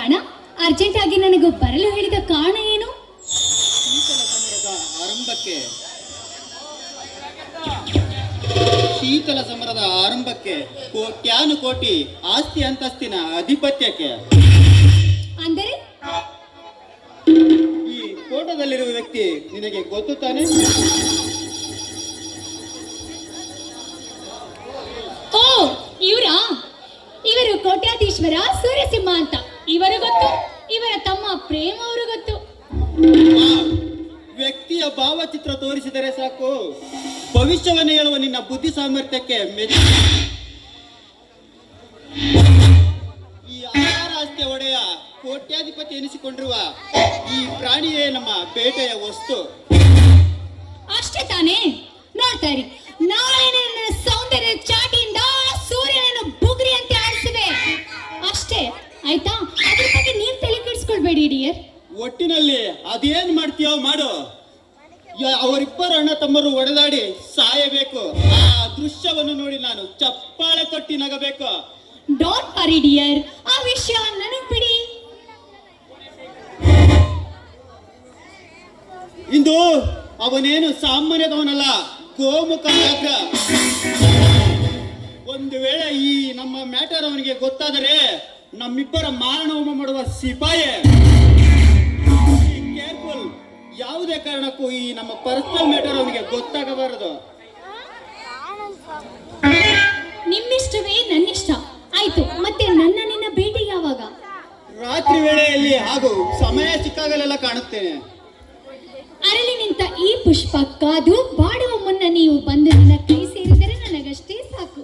ಪ್ರಾಣ, ಅರ್ಜೆಂಟ್ ಆಗಿ ನನಗೆ ಬರಲು ಹೇಳಿದ ಕಾರಣ ಏನು? ಶೀತಲ ಸಮರದ ಆರಂಭಕ್ಕೆ ಕೋಟ್ಯಾನುಕೋಟಿ ಆಸ್ತಿ ಅಂತಸ್ತಿನ ಅಧಿಪತ್ಯಕ್ಕೆ. ಅಂದರೆ ಈ ಫೋಟೋದಲ್ಲಿರುವ ವ್ಯಕ್ತಿ ನಿನಗೆ ಗೊತ್ತು ತಾನೆ? ಓ, ಇವರು ಕೋಟ್ಯಾಧೀಶ್ವರ ಸೂರ್ಯಸಿಂಹ ಅಂತ. ಇವರು ಗೊತ್ತು, ಇವರ ತಮ್ಮ ಪ್ರೇಮ ಅವರು ಗೊತ್ತು. ವ್ಯಕ್ತಿಯ ಭಾವಚಿತ್ರ ತೋರಿಸಿದರೆ ಸಾಕು, ಭವಿಷ್ಯವನ್ನು ಹೇಳುವ ನಿನ್ನ ಬುದ್ಧಿ ಸಾಮರ್ಥ್ಯಕ್ಕೆ ಮೆಚ್ಚಿ ಈ ಆಹಾರ ಆಸ್ತಿಯ ಒಡೆಯ ಕೋಟ್ಯಾಧಿಪತಿ ಎನಿಸಿಕೊಂಡಿರುವ ಈ ಪ್ರಾಣಿಯೇ ನಮ್ಮ ಬೇಟೆಯ ವಸ್ತು. ಅಷ್ಟೇ ತಾನೇ? ನೋಡ್ತಾ ಇರಿ, ನಾಳೆ ನನ್ನ ಸೌಂದರ್ಯ ಚಾಟಿಯಿಂದ ಸೂರ್ಯನನ್ನು ಬುಗ್ರಿ ಅಂತ ಆಡಿಸಿವೆ. ಅಷ್ಟೇ ಆಯ್ತಾ? ಅದ್ರ ಬಗ್ಗೆ ನೀನ್ ತಲೆ ಕೆಡಿಸ್ಕೊಳ್ಬೇಡಿ ಡಿಯರ್. ಒಟ್ಟಿನಲ್ಲಿ ಅದೇನ್ ಮಾಡ್ತೀಯೋ ಮಾಡು. ಅವರಿಬ್ಬರು ಅಣ್ಣ ತಮ್ಮರು ಒಡೆದಾಡಿ ಸಾಯಬೇಕು. ಆ ದೃಶ್ಯವನ್ನು ನೋಡಿ ನಾನು ಚಪ್ಪಾಳೆ ತೊಟ್ಟಿ ನಗಬೇಕು. ಡೋಂಟ್ ವರಿ ಡಿಯರ್, ಆ ವಿಷಯ ನನಗ್ ಬಿಡಿ. ಇಂದು ಅವನೇನು ಸಾಮಾನ್ಯದವನಲ್ಲ, ಗೋಮುಖ ವ್ಯಾಘ್ರ. ಒಂದು ವೇಳೆ ಈ ನಮ್ಮ ಮ್ಯಾಟರ್ ಅವನಿಗೆ ಗೊತ್ತಾದರೆ ನಮ್ಮಿಬ್ಬರ ಮಾರಣ ಹೋಮ ಮಾಡುವ ಸಿಪಾಯಿ. ಕೇರ್ಫುಲ್, ಯಾವುದೇ ಕಾರಣಕ್ಕೂ ಈ ನಮ್ಮ ಪರ್ಸನಲ್ ಮ್ಯಾಟರ್ ಅವನಿಗೆ ಗೊತ್ತಾಗಬಾರದು. ನಿಮ್ಮಿಷ್ಟವೇ ನನ್ನಿಷ್ಟ. ಆಯ್ತು, ಮತ್ತೆ ನಿನ್ನ ಭೇಟಿ ಯಾವಾಗ? ರಾತ್ರಿ ವೇಳೆಯಲ್ಲಿ ಹಾಗೂ ಸಮಯ ಸಿಕ್ಕಾಗಲೆಲ್ಲ ಕಾಣುತ್ತೇನೆ. ಅರಳಿ ನಿಂತ ಈ ಪುಷ್ಪ ಕಾದು ಬಾಡುವ ಮುನ್ನ ನೀವು ಬಂದು ನನ್ನ ಕೈ ಸೇರಿದರೆ ನನಗಷ್ಟೇ ಸಾಕು.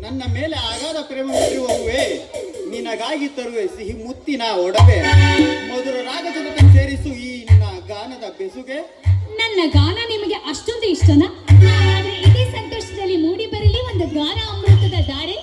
ನನ್ನ ಮೇಲೆ ಅಗಾಧ ಪ್ರೇಮ ಇರುವವೇ, ನಿನಗಾಗಿ ತರುವೆ ಸಿಹಿ ಮುತ್ತಿನ ಒಡವೆ. ಮಧುರ ರಾಗ ಜೊತೆ ಸೇರಿಸು ಈ ನಿನ್ನ ಗಾನದ ಬೆಸುಗೆ. ನನ್ನ ಗಾನ ನಿಮಗೆ ಅಷ್ಟೊಂದು ಇಷ್ಟನಾ? ಆದ್ರೆ ಇದೇ ಸಂತೋಷದಲ್ಲಿ ಮೂಡಿ ಬರಲಿ ಒಂದು ಗಾನ ಅಮೃತದ ಧಾರೆ.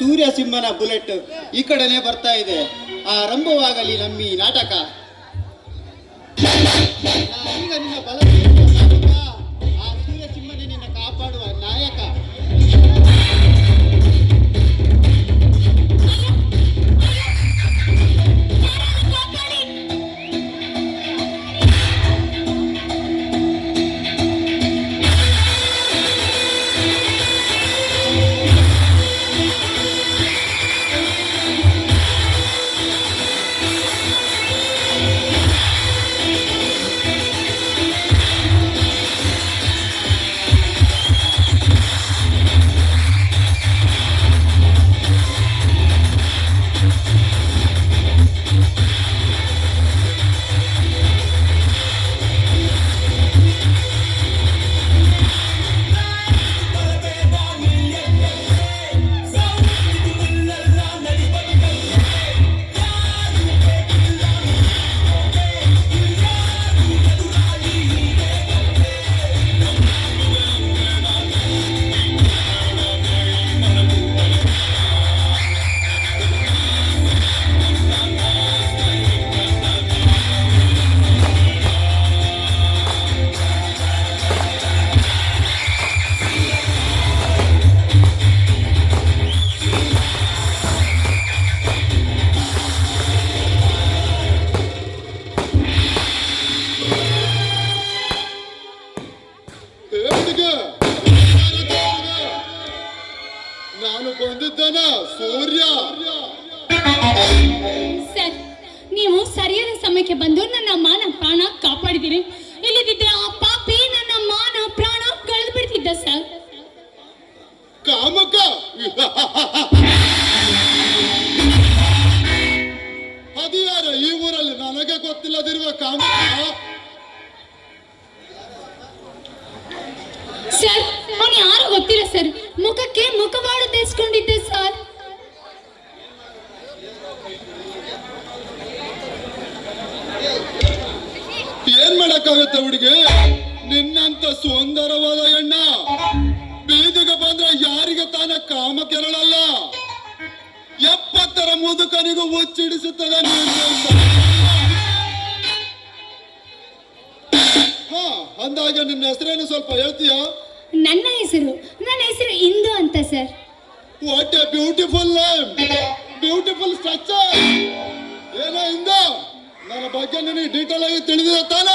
ಸೂರ್ಯ ಸಿಂಹನ ಬುಲೆಟ್ ಈ ಕಡೆನೆ ಬರ್ತಾ ಇದೆ. ಆರಂಭವಾಗಲಿ ನಮ್ಮಿ ನಾಟಕ. ಈಗ ನಿನ್ನ ಬಲ ನಾಯಕ, ಆ ಸೂರ್ಯ ಸಿಂಹನೇ ನಿನ್ನ ಕಾಪಾಡುವ ನಾಯಕ. ನಾನು ಬಂದಿದ್ದೇನೆ ಸೂರ್ಯ. ಸರ್, ನೀವು ಸರಿಯಾದ ಸಮಯಕ್ಕೆ ಬಂದು ನನ್ನ ಮಾನ ಪ್ರಾಣ ಕಾಪಾಡಿದ್ದೀರಿ. ಇಲ್ಲದಿದ್ದರೆ ಆ ಪಾಪಿ ನನ್ನ ಮಾನ ಪ್ರಾಣ ಕಳೆದು ಬಿಡ್ತಿದ್ದ ಸರ್. ಕಾಮಕ ಅದು ಯಾರು ಈ ಊರಲ್ಲಿ ನನಗೆ ಗೊತ್ತಿಲ್ಲದಿರುವ ಕಾಮಕ? ಸರ್, ಅವನು ಯಾರು ಗೊತ್ತಿಲ್ಲ ಸರ್. ಮುಖಕ್ಕೆ ಮುಖವಾಡ ತೆಗೆಸ್ಕೊಂಡಿದ್ದೆ ಸರ್. ಏನ್ ಮಾಡಕ್ಕಾಗತ್ತೆ ಹುಡುಗಿ? ನಿನ್ನಂತ ಸುಂದರವಾದ ಹೆಣ್ಣ ಬೀದಿಗೆ ಬಂದ್ರೆ ಯಾರಿಗೆ ತಾನ ಕಾಮ ಕೆರಳಲ್ಲ. 70ರ ಮುದುಕನಿಗೂ ಹುಚ್ಚಿಡಿಸುತ್ತದೆ. ಹಾ, ಅಂದಾಗೆ ನಿನ್ನ ಹೆಸರೇನು ಸ್ವಲ್ಪ ಹೇಳ್ತೀಯಾ? ನನ್ನ ಹೆಸರು ಇಂದು ಅಂತ sir. What A beautiful name, beautiful structure. ಏನೋ ಇಂದು ನನ್ನ ಬಗ್ಗೆ ನಿನಗೆ ಡೀಟೇಲ್ ಆಗಿ ತಿಳಿದಿದೆ ತಾನ?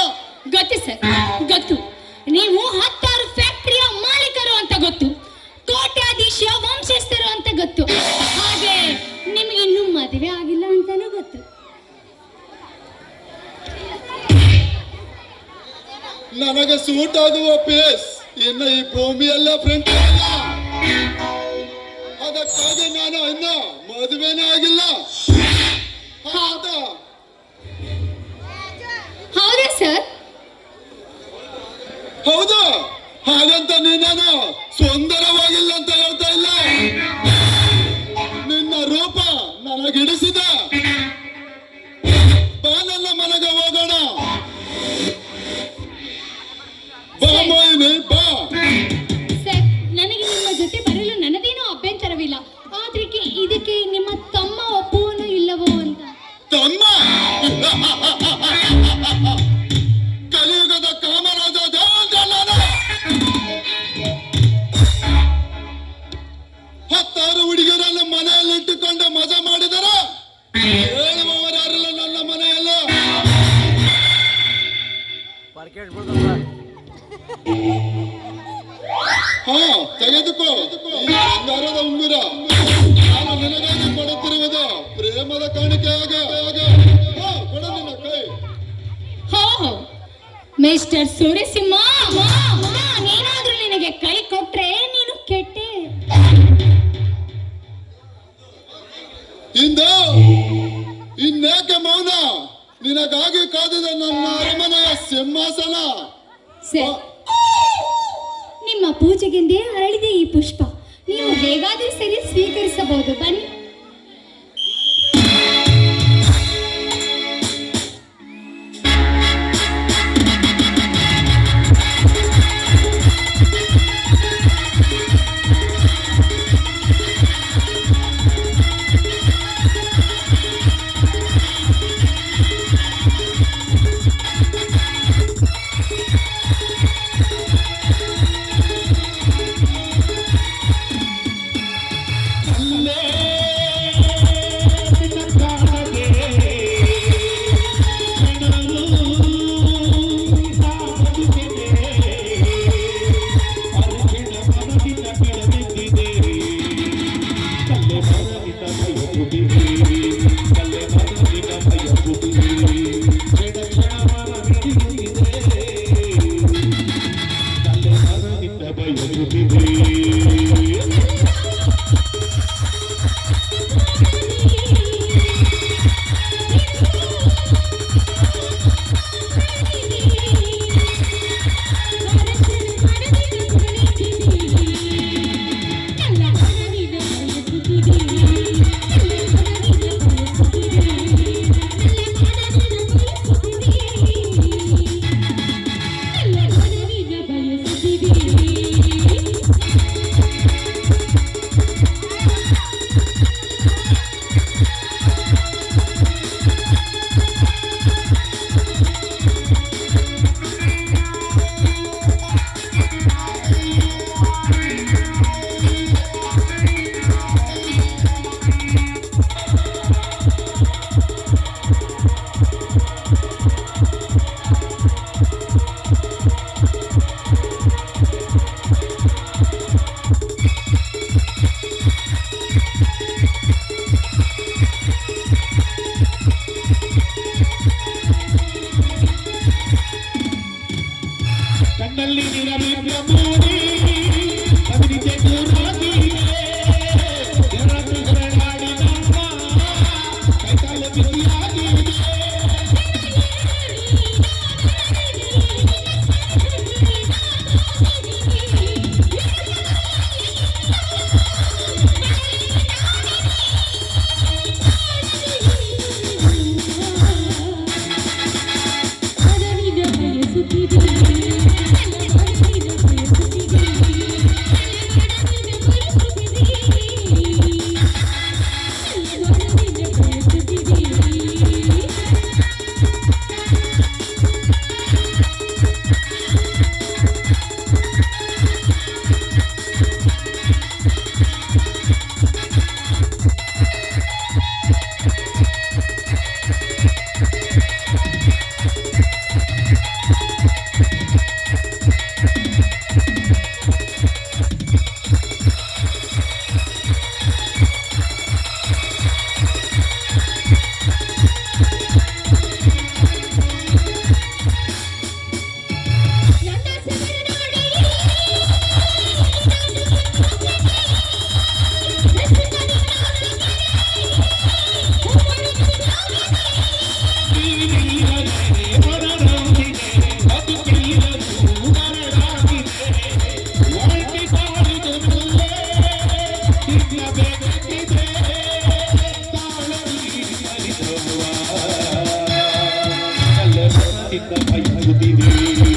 ಗೊತ್ತು ಸರ್, ಗೊತ್ತು. ನೀವು 10 ಫ್ಯಾಕ್ಟರಿಯ ಮಾಲೀಕರು ಅಂತ ಗೊತ್ತು, ಕೋಟ್ಯಾಧೀಶ ವಂಶಸ್ಥರು ಅಂತ ಗೊತ್ತು, ಹಾಗೆ ನಿಮಗೆ ಇನ್ನೂ ಮದುವೆ ಆಗಿಲ್ಲ ಅಂತಾನೂ ಗೊತ್ತು. ನನಗೆ ಸೂಟ್ ಆಗುವ ಪೇಸ್ ಇನ್ನು ಈ ಭೂಮಿಯಲ್ಲ ಫ್ರೆಂಡ್ ಅಲ್ಲ. ಅದಕ್ಕಾಗಿ ನಾನು ಇನ್ನ ಮದುವೆನೇ ಆಗಿಲ್ಲ. ಹೌದಾ ಸರ್? ಹೌದಾ? ಹಾಗಂತ ನೀನು ಸುಂದರವಾಗಿಲ್ಲ ಅಂತ ಹೇಳ್ತಾ ಇಲ್ಲ. ನಿನ್ನ ರೂಪ ನನಗಿಡಿಸಿದ. ಬಾ ನನ್ನ ಮನೆಗೆ ಹೋಗೋಣ. ಬಾ ಮೋಹಿನಿ, ಬಾ. ಸರ್, ನನಗೆ ನಿಮ್ಮ ಜೊತೆ ಬರಲು ನನ್ನದೇನೂ ಅಭ್ಯಂತರವಿಲ್ಲ. ಆದ್ರೆ ಇದಕ್ಕೆ ನಿಮ್ಮ ತಮ್ಮ ಒಪ್ಪುವನು ಇಲ್ಲವೋ ಅಂತ. ತಮ್ಮ? ಕಲಿಯುಗದ ಕಾಮರಾಜ ದೇವೇಂದ್ರ ನಾನು. 10 ಹುಡುಗಿಯರನ್ನು ಮನೆಯಲ್ಲಿ ಇಟ್ಟುಕೊಂಡು ಮಜಾ ಮಾಡಿದರ ಹೇಳುವವರಾರಲ್ಲ ನನ್ನ ಮನೆಯಲ್ಲ. ಹಾ, ತೆಗೆದುಕೋ ಈ ಬಂಗಾರದ ಉಂಗುರ. ನಾನು ನಿನಗಾಗಿ ಕೊಡುತ್ತಿರುವುದು ಪ್ರೇಮದ ಕಾಣಿಕೆಯಾಗ. ಕೊಡ ನಿನ್ನ ಕೈ. ಹೋ ಮಿಸ್ಟರ್ ಸೂರ್ಯಸಿಂಹ, ನಾನೇನಾದ್ರೂ ನಿನಗೆ ಕೈ ಕೊಟ್ರೆ ನೀನು ಕೆಟ್ಟೆ. ಇನ್ನೇಕೆ ಮೌನ? ನಿನಗಾಗಿ ಕಾದಿದೆ ನನ್ನ ಅರಮನೆಯ ಸಿಂಹಾಸನ. ಸರ್, ನಿಮ್ಮ ಪೂಜೆಗೆಂದೇ ಅರಳಿದೆ ಈ ಪುಷ್ಪ. ನೀವು ಹೇಗಾದರೂ ಸರಿ ಸ್ವೀಕರಿಸಬಹುದು. ಬನ್ನಿ. ಬಯಸುತ್ತಿದೆ